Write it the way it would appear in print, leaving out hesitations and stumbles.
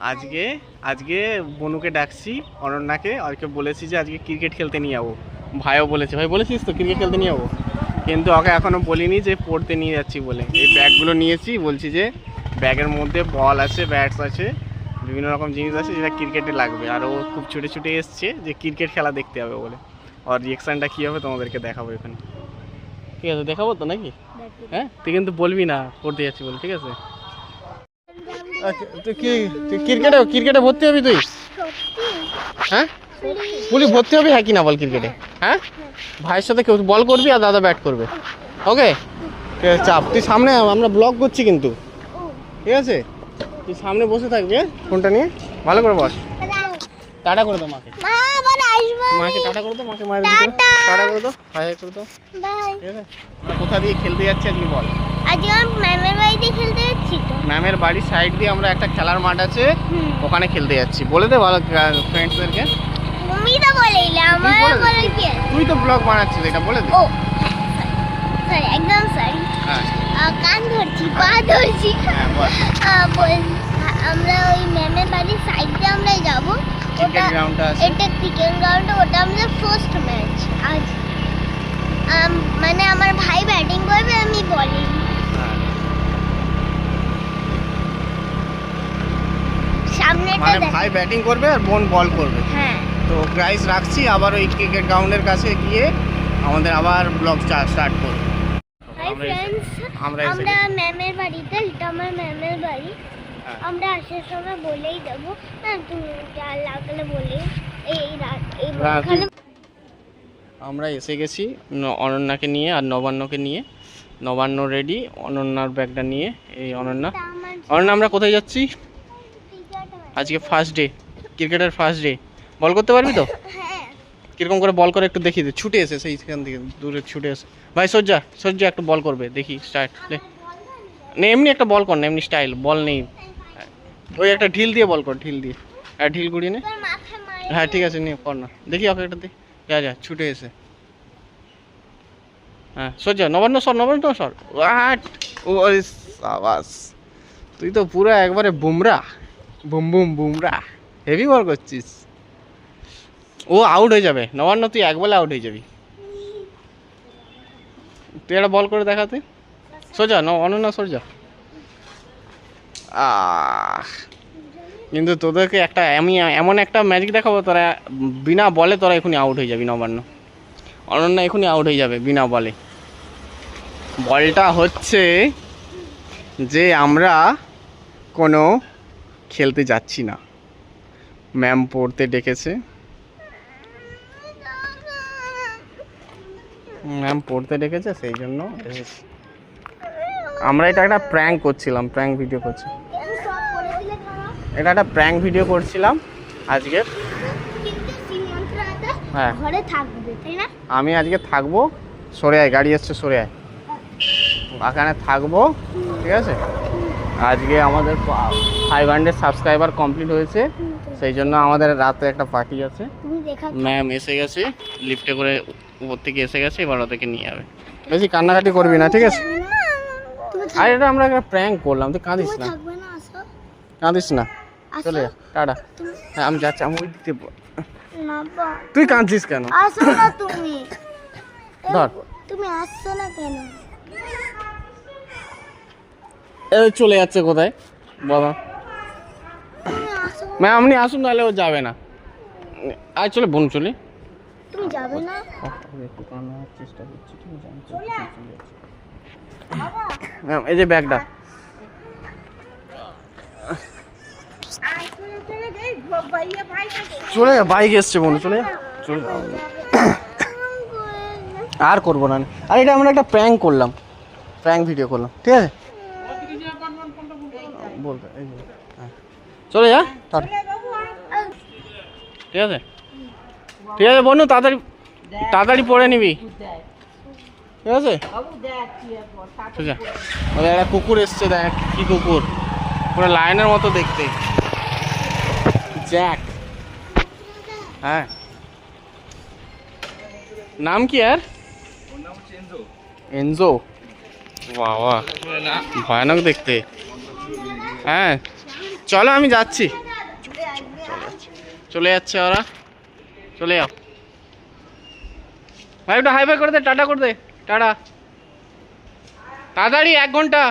আজকে আজকে বনুকে ডাকছি, অনন্যাকে, ওকে বলেছি যে আজকে ক্রিকেট খেলতে নিয়ে যাবো। ভাইও বলেছে, ভাই বলেছিস তো ক্রিকেট খেলতে নিয়ে যাবো, কিন্তু ওকে এখনও বলিনি যে পড়তে নিয়ে যাচ্ছি বলে। এই ব্যাগগুলো নিয়েছি, বলছি যে ব্যাগের মধ্যে বল আছে, ব্যাটস আছে, বিভিন্ন রকম জিনিস আছে যেটা ক্রিকেটে লাগবে। আর ও খুব ছুটে ছুটে এসছে যে ক্রিকেট খেলা দেখতে হবে বলে। আর রিয়াকশানটা কী হবে তোমাদেরকে দেখাবো এখানে, ঠিক আছে? দেখাবো তো নাকি? হ্যাঁ, তুই কিন্তু বলবি না পড়তে যাচ্ছি বলে, ঠিক আছে? তুই ক্রিকেটে ভর্তি হবি তুই? হ্যাঁ, পুলি ভর্তি হবি? হ্যাঁ কি না বল ক্রিকেটে? হ্যাঁ, ভাইয়ের সাথে কেউ বল করবি আর দাদা ব্যাট করবে, ওকে? চাপ, তুই সামনে, আমরা ব্লগ করছি কিন্তু, ঠিক আছে? তুই সামনে বসে থাকবি, ফোনটা নিয়ে ভালো করে বস। টাটা করে দাও মাকে, মাকে টাটা করে দাও, মাকে মায়ের টাটা করে দাও, হাই করে দাও, ঠিক আছে? আমরা কোথা দিয়ে খেলতে যাচ্ছি আজকে বল? আজকে আমি ম্যামের বাড়িতে খেলতে যাচ্ছি তো। ম্যামের বাড়ির সাইড দিয়ে আমরা একটা খেলার মাঠ আছে, ওখানে খেলতে যাচ্ছি। বলে দে ভালো ফ্রেন্ডসদেরকে। তুমি তো বলেইলে, আমার বলে কি? তুই তো ব্লগ বানাচ্ছিস, এটা বলে দে। ও সরি, একদম সরি। হ্যাঁ, কান ধরছি, পা ধরছি। হ্যাঁ বল। আমরা ওই ম্যামের বাড়ির সাইড দিয়ে আমরা যাব। ক্রিকেট গ্রাউন্ডটা আছে, এটা ক্রিকেট গ্রাউন্ড, ওটা আমাদের ফার্স্ট ম্যাচ আজ। মানে আমার ভাই ব্যাটিং করবে, আমি বলিং। মানে ভাই ব্যাটিং করবে আর বোন বল করবে। হ্যাঁ, তো গাইস রাখছি, আবার ওই ক্রিকেট গ্রাউন্ডের কাছে গিয়ে আমাদের আবার ব্লগ স্টার্ট করব। হাই ফ্রেন্ডস, আমরা ম্যামের বাড়িতে, এটা আমার ম্যামের বাড়ি। আমরা আসার সময় বলেই দেবো, হ্যাঁ তুমি যা লাগলে বলে। আমরা এসে গেছি অনন্যাকে নিয়ে আর নবান্নকে নিয়ে। নবান্ন রেডি, অনন্যার ব্যাগটা নিয়ে। এই অনন্যা, আমরা কোথায় যাচ্ছি আজকে? ফার্স্ট ডে, ক্রিকেটের ফার্স্ট ডে। বল করতে পারবি তো? হ্যাঁ। কিরকম করে বল করে একটু দেখিয়ে দে। ছুটে এসে সেইখান থেকে দূরে ছুটে এসে, ভাই সজ্জা একটু বল করবে দেখি, স্টার্ট লে। না এমনি একটা বল কর না, এমনি স্টাইল, বল নেই। ওই একটা ঢিল দিয়ে বল কর, ঢিল দিয়ে, আর ঢিল গুড়িয়ে নে। হ্যাঁ ঠিক আছে, নিয়ে কর না, দেখি ওকে একটা দে। যা ছুটে এসে, হ্যাঁ সজ্জা, নবান্ন সর। ও সাবাস, তুই তো পুরো একবারে বুমরা, বুমরা, হেভি বল করছিস। ও আউট হয়ে যাবে নবান্ন, তুই এক বলে আউট হয়ে যাবি। তুই একটা বল করে দেখা, তুই সোজা অনন্যা সোজা। কিন্তু তোদেরকে আমি এমন একটা ম্যাজিক দেখাবো, তোরা বিনা বলে তোরা এখনই আউট হয়ে যাবি। নবান্ন, অনন্যা এখনই আউট হয়ে যাবে বিনা বলে। বলটা হচ্ছে যে আমরা কোনো খেলতে যাচ্ছি না, ম্যাম পড়তে ডেকেছে, সেই জন্য আমরা এটা একটা প্র্যাঙ্ক করছিলাম, ভিডিও করছি। এটা একটা প্র্যাঙ্ক ভিডিও করছিলাম আজকে। হ্যাঁ, ঘরে থাকবে তাই না? আমি আজকে থাকবো, সরে আয়, গাড়ি এসছে, সরে আয়, এখানে থাকবো, ঠিক আছে? আজকে আমাদের 500 সাবস্ক্রাইবার কমপ্লিট হয়েছে, সেই জন্য আমাদের রাতে একটা পার্টি আছে। ম্যাম এসে গেছে, লিফটে করে উপর থেকে এসে গেছে, এবার ওদেরকে নিয়ে যাবে। বেশি কান্নাকাটি করবি না, ঠিক আছে? আর এটা আমরা একটা প্র্যাঙ্ক করলাম, তুই কাঁদিস না, চলে যা, টাটা। হ্যাঁ আমি যাচ্ছি, আমি ওই দিকে। তুই কাঁদছিস কেন? তুমি আসছো না কেন? চলে যাচ্ছে কোথায় বাবা? ম্যাম আপনি আসুন, নাহলে ও যাবে না। আজ চলে বোন, চলে। তুমি যাবে না? একটু কান্নার চেষ্টা করছি, ঠিক আছে? ম্যাম এই যে ব্যাগটা। চলে যা, বাইক এসছে বোন, চলে যা। আর করবো না। আর এটা আমরা একটা প্র্যাঙ্ক করলাম, ভিডিও করলাম, ঠিক আছে? বলতে চলে যা, ঠিক আছে? বন্ধু, তাড়াতাড়ি পড়ে নিবি, ঠিক আছে? একটা কুকুর এসছে, দেখ কি কুকুর, পুরো লায়নের মতো দেখতে, জ্যাক। হ্যাঁ, নাম কি আর? এনজো। বাবা ভয়ানক দেখতে। হ্যাঁ চলো, আমি যাচ্ছি। চলে যাচ্ছে ওরা, চলে যাও ভাই, একটু হাই ফাই করে দে, টাটা করে দে, টাটা তাড়াতাড়ি, 1 ঘন্টা।